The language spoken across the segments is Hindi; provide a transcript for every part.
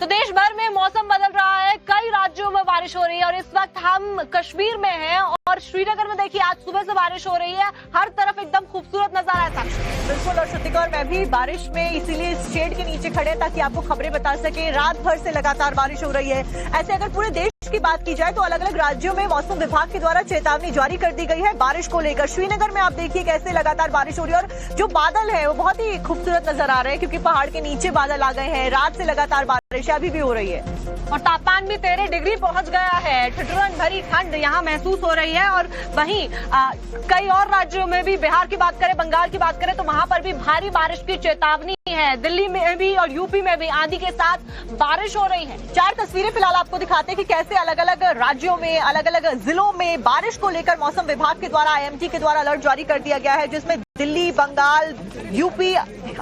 तो देश भर में मौसम बदल रहा है, कई राज्यों में बारिश हो रही है और इस वक्त हम कश्मीर में हैं और श्रीनगर में देखिए आज सुबह से बारिश हो रही है, हर तरफ एकदम खूबसूरत नजारा है। बिल्कुल, और श्रुतिका और मैं भी बारिश में इसीलिए इस शेड के नीचे खड़े ताकि आपको खबरें बता सके। रात भर से लगातार बारिश हो रही है। ऐसे अगर पूरे देश की बात की जाए तो अलग अलग राज्यों में मौसम विभाग के द्वारा चेतावनी जारी कर दी गई है बारिश को लेकर। श्रीनगर में आप देखिए कैसे लगातार बारिश हो रही है और जो बादल है वो बहुत ही खूबसूरत नजर आ रहे हैं क्योंकि पहाड़ के नीचे बादल आ गए हैं। रात से लगातार बारिश अभी भी हो रही है और तापमान भी 13 डिग्री पहुंच गया है। ठिठुरन भरी ठंड यहाँ महसूस हो रही है और वहीं कई और राज्यों में भी, बिहार की बात करें, बंगाल की बात करें तो वहां पर भी भारी बारिश की चेतावनी है। दिल्ली में भी और यूपी में भी आंधी के साथ बारिश हो रही है। 4 तस्वीरें फिलहाल आपको दिखाते हैं कि कैसे अलग अलग राज्यों में, अलग अलग जिलों में बारिश को लेकर मौसम विभाग के द्वारा, IMD के द्वारा अलर्ट जारी कर दिया गया है, जिसमें दिल्ली, बंगाल, यूपी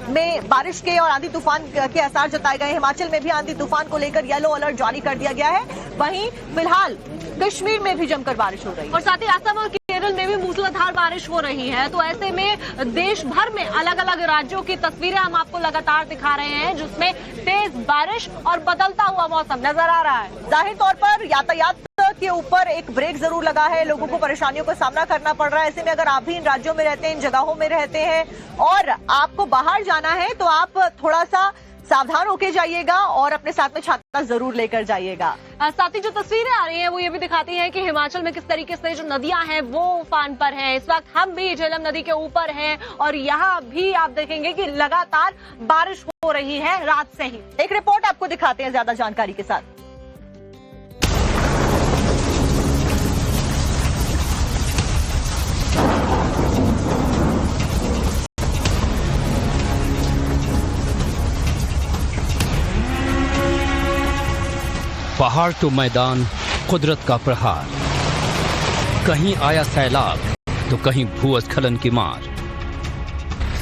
में बारिश के और आंधी तूफान के आसार जताए गए। हिमाचल में भी आंधी तूफान को लेकर येलो अलर्ट जारी कर दिया गया है। वहीं फिलहाल कश्मीर में भी जमकर बारिश हो रही है और साथ ही असम और केरल में भी मूसलाधार बारिश हो रही है। तो ऐसे में देश भर में अलग अलग राज्यों की तस्वीरें हम आपको लगातार दिखा रहे हैं जिसमें तेज बारिश और बदलता हुआ मौसम नजर आ रहा है। जाहिर तौर पर यातायात के ऊपर एक ब्रेक जरूर लगा है, लोगों को परेशानियों का सामना करना पड़ रहा है। ऐसे में अगर आप भी इन राज्यों में रहते हैं, इन जगहों में रहते हैं और आपको बाहर जाना है तो आप थोड़ा सा सावधान होके जाइएगा और अपने साथ में छाता जरूर लेकर जाइएगा। साथ ही जो तस्वीरें आ रही हैं वो ये भी दिखाती हैं कि हिमाचल में किस तरीके से जो नदियां हैं वो उफान पर हैं। इस वक्त हम भी झेलम नदी के ऊपर हैं और यहाँ भी आप देखेंगे कि लगातार बारिश हो रही है रात से ही। एक रिपोर्ट आपको दिखाते हैं ज्यादा जानकारी के साथ। पहाड़ तो मैदान, कुदरत का प्रहार, कहीं आया सैलाब तो कहीं भूस्खलन की मार।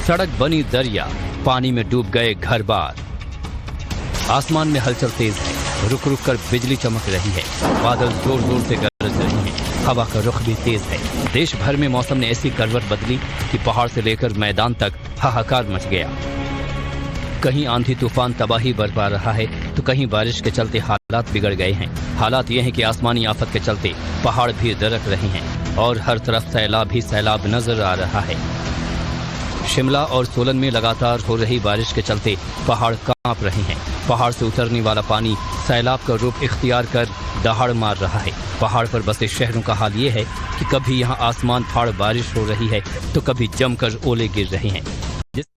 सड़क बनी दरिया, पानी में डूब गए घर बार। आसमान में हलचल तेज है, रुक रुक कर बिजली चमक रही है, बादल जोर जोर से गरज रहे हैं, हवा का रुख भी तेज है। देश भर में मौसम ने ऐसी करवट बदली कि पहाड़ से लेकर मैदान तक हाहाकार मच गया। कहीं आंधी तूफान तबाही बरपा रहा है तो कहीं बारिश के चलते हालात बिगड़ गए हैं। हालात ये हैं कि आसमानी आफत के चलते पहाड़ भी दरक रहे हैं और हर तरफ सैलाब ही सैलाब नजर आ रहा है। शिमला और सोलन में लगातार हो रही बारिश के चलते पहाड़ कांप रहे हैं। पहाड़ से उतरने वाला पानी सैलाब का रूप इख्तियार कर दहाड़ मार रहा है। पहाड़ पर बसे शहरों का हाल ये है कि कभी यहाँ आसमान फाड़ बारिश हो रही है तो कभी जमकर ओले गिर रहे हैं।